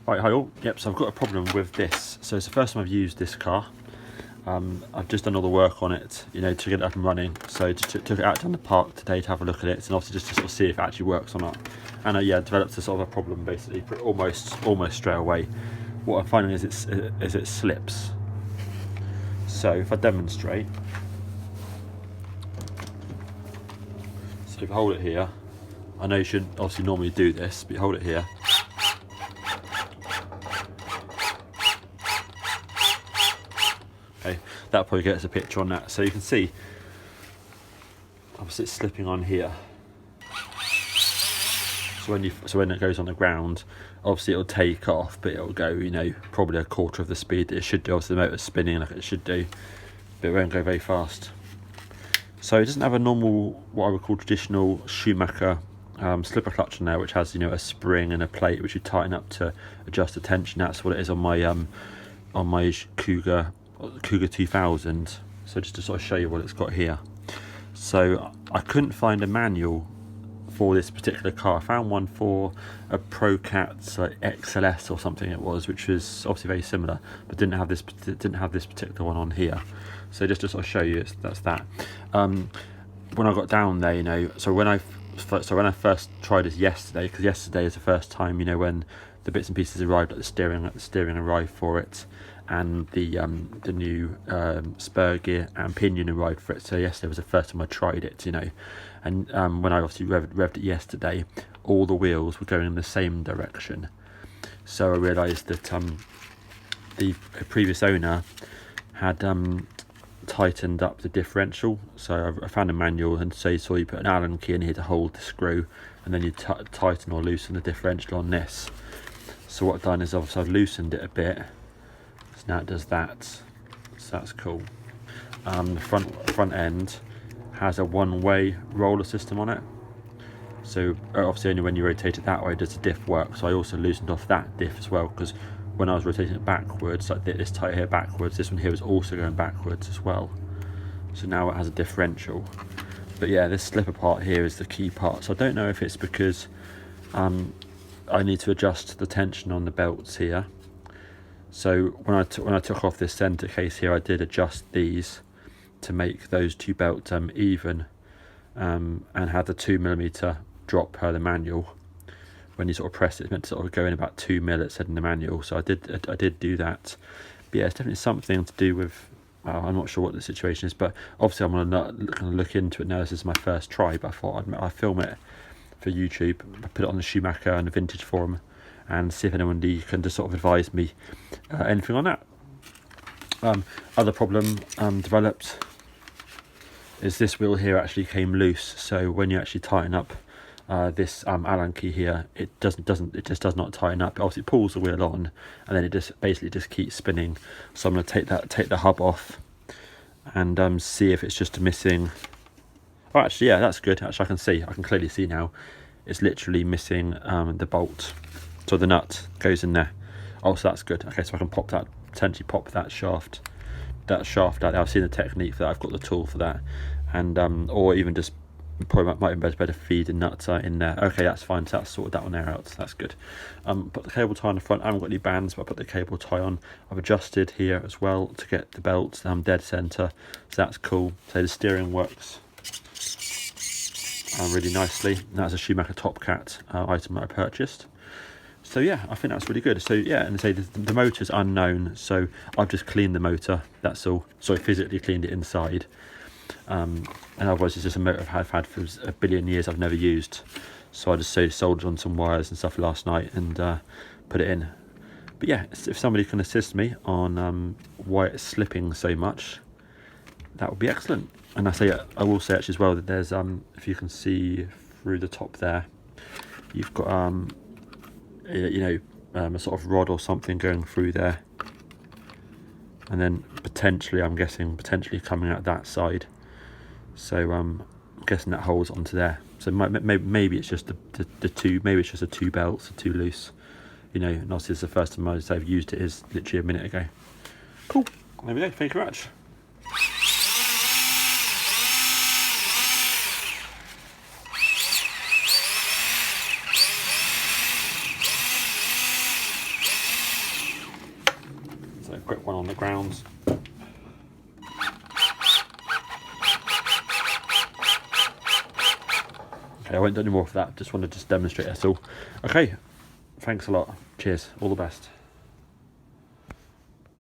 Right, hi all. Yep, so I've got a problem with this. So it's the first time I've used this car. I've just done all the work on it, you know, to get it up and running. So took it out down the park today to have a look at it, and obviously just to sort of see if it actually works or not. And yeah, developed a sort of a problem basically, almost straight away. What I'm finding is it slips. So if I demonstrate, so if I hold it here, I know you should obviously normally do this, but you hold it here. Okay, that probably gets a picture on that. So you can see, obviously it's slipping on here. So when it goes on the ground, obviously it'll take off, but it'll go, you know, probably a quarter of the speed that it should do. Obviously the motor's spinning like it should do, but it won't go very fast. So it doesn't have a normal, what I would call traditional Schumacher slipper clutch in there, which has, you know, a spring and a plate which you tighten up to adjust the tension. That's what it is on my Cougar 2000. So just to sort of show you what it's got here. So I couldn't find a manual for this particular car. I found one for a ProCat XLS or something it was, which was obviously very similar, but didn't have this particular one on here. So just to sort of show you, that's that. When I got down there, you know, so when I first tried this yesterday, because yesterday is the first time, you know, when the bits and pieces arrived, like the steering arrived for it, and the new spur gear and pinion arrived for it. So yesterday was the first time I tried it, you know, and when I obviously revved it yesterday, all the wheels were going in the same direction. So I realised that the previous owner had tightened up the differential. So I found a manual, and so you put an Allen key in here to hold the screw, and then you tighten or loosen the differential on this. So what I've done is obviously I've loosened it a bit. So now it does that. So that's cool. The front end has a one-way roller system on it. So obviously only when you rotate it that way does the diff work. So I also loosened off that diff as well, because when I was rotating it backwards, like this tyre here backwards, this one here was also going backwards as well. So now it has a differential. But yeah, this slipper part here is the key part. So I don't know if it's because I need to adjust the tension on the belts here. So when I took off this centre case here, I did adjust these to make those two belts even, and had the 2mm drop per the manual. When you sort of press it, it's meant to sort of go in about 2mm, it said in the manual. So I did do that. But yeah, it's definitely something to do with, I'm not sure what the situation is, but obviously I'm gonna look into it now. This is my first try, but I thought I'd film it for YouTube, put it on the Schumacher and the vintage forum, and see if anyone can just sort of advise me anything on that. Other problem developed is this wheel here actually came loose. So when you actually tighten up this Allen key here, it just does not tighten up. Obviously it pulls the wheel on, and then it just basically keeps spinning. So I'm going to take the hub off and see if it's just missing. Oh, actually, yeah, that's good. Actually, I can clearly see now. It's literally missing the bolt. So the nut goes in there. Oh, so that's good. Okay, so I can potentially pop that shaft out there. I've seen the technique for that. I've got the tool for that, and or even just probably might be better feed the nuts in there. Okay, that's fine. So that's sorted that one there out. So that's good. Put the cable tie on the front. I haven't got any bands, but I put the cable tie on. I've adjusted here as well to get the belt dead center. So that's cool. So the steering works really nicely. And that's a Schumacher ProCat item that I purchased. So yeah, I think that's really good. So yeah, and say the motor's unknown, so I've just cleaned the motor, that's all. So I physically cleaned it inside. And otherwise it's just a motor I've had for a billion years I've never used. So I just soldered on some wires and stuff last night and put it in. But yeah, if somebody can assist me on why it's slipping so much, that would be excellent. And I will say actually as well that there's if you can see through the top there, you've got you know, a sort of rod or something going through there, and then potentially, I'm guessing, coming out that side. So I'm guessing that holds onto there. So maybe it's just the two, maybe it's just the two belts are too loose, you know. And obviously it's the first time I've used it is literally a minute ago. Cool, there we go, thank you very much. quick one on the ground. Okay, I won't do any more of that, just wanted to demonstrate that's all. Okay, thanks a lot. Cheers, all the best.